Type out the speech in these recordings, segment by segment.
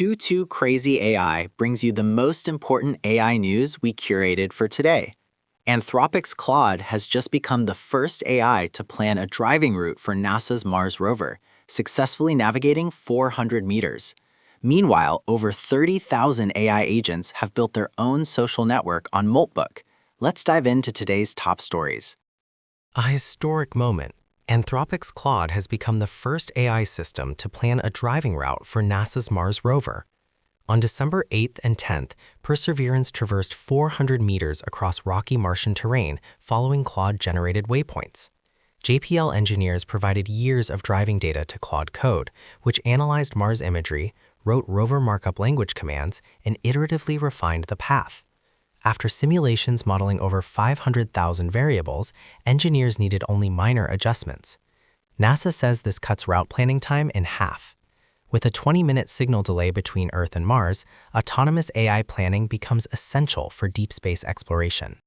Too Crazy AI brings you the most important AI news we curated for today. Anthropic's Claude has just become the first AI to plan a driving route for NASA's Mars rover, successfully navigating 400 meters. Meanwhile, over 30,000 AI agents have built their own social network on Moltbook. Let's dive into today's top stories. A historic moment. Anthropic's Claude has become the first AI system to plan a driving route for NASA's Mars rover. On December 8th and 10th, Perseverance traversed 400 meters across rocky Martian terrain following Claude-generated waypoints. JPL engineers provided years of driving data to Claude Code, which analyzed Mars imagery, wrote Rover markup language commands, and iteratively refined the path. After simulations modeling over 500,000 variables, engineers needed only minor adjustments. NASA says this cuts route planning time in half. With a 20-minute signal delay between Earth and Mars, autonomous AI planning becomes essential for deep space exploration.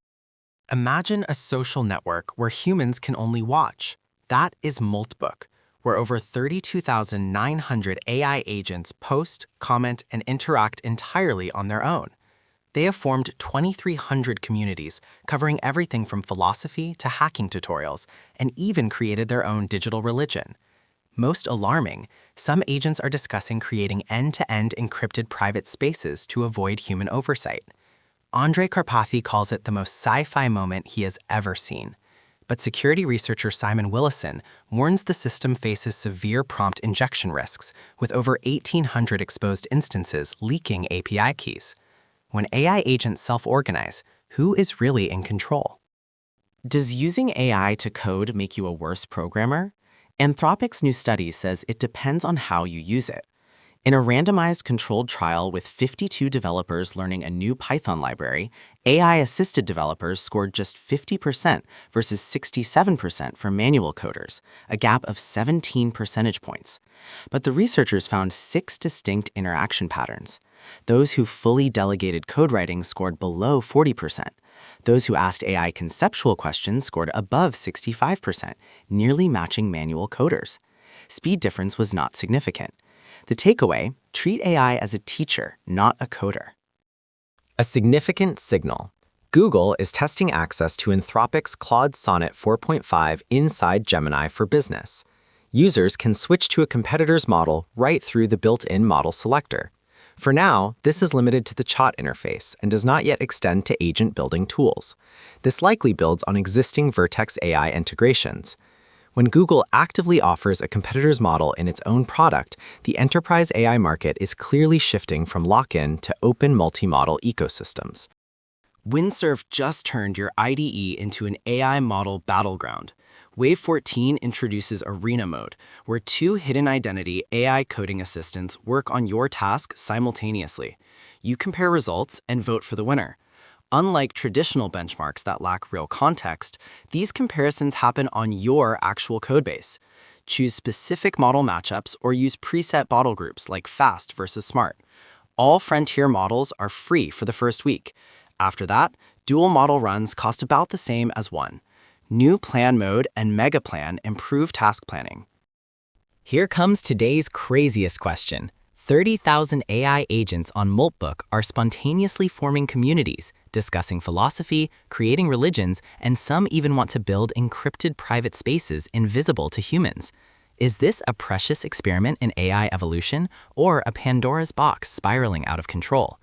Imagine a social network where humans can only watch. That is Moltbook, where over 32,900 AI agents post, comment, and interact entirely on their own. They have formed 2,300 communities, covering everything from philosophy to hacking tutorials, and even created their own digital religion. Most alarming, some agents are discussing creating end-to-end encrypted private spaces to avoid human oversight. Andrej Karpathy calls it the most sci-fi moment he has ever seen. But security researcher Simon Willison warns the system faces severe prompt injection risks, with over 1,800 exposed instances leaking API keys. When AI agents self-organize, who is really in control? Does using AI to code make you a worse programmer? Anthropic's new study says it depends on how you use it. In a randomized controlled trial with 52 developers learning a new Python library, AI-assisted developers scored just 50% versus 67% for manual coders, a gap of 17 percentage points. But the researchers found 6 distinct interaction patterns. Those who fully delegated code writing scored below 40%. Those who asked AI conceptual questions scored above 65%, nearly matching manual coders. Speed difference was not significant. The takeaway, treat AI as a teacher, not a coder. A significant signal. Google is testing access to Anthropic's Claude Sonnet 4.5 inside Gemini for Business. Users can switch to a competitor's model right through the built-in model selector. For now, this is limited to the chat interface and does not yet extend to agent-building tools. This likely builds on existing Vertex AI integrations. When Google actively offers a competitor's model in its own product, the enterprise AI market is clearly shifting from lock-in to open multi-model ecosystems. Windsurf just turned your IDE into an AI model battleground. Wave 14 introduces Arena Mode, where 2 hidden identity AI coding assistants work on your task simultaneously. You compare results and vote for the winner. Unlike traditional benchmarks that lack real context, these comparisons happen on your actual codebase. Choose specific model matchups or use preset model groups like fast versus smart. All frontier models are free for the first week. After that, dual model runs cost about the same as one. New Plan Mode and Mega Plan improve task planning. Here comes today's craziest question. 30,000 AI agents on Moltbook are spontaneously forming communities, discussing philosophy, creating religions, and some even want to build encrypted private spaces invisible to humans. Is this a precious experiment in AI evolution or a Pandora's box spiraling out of control?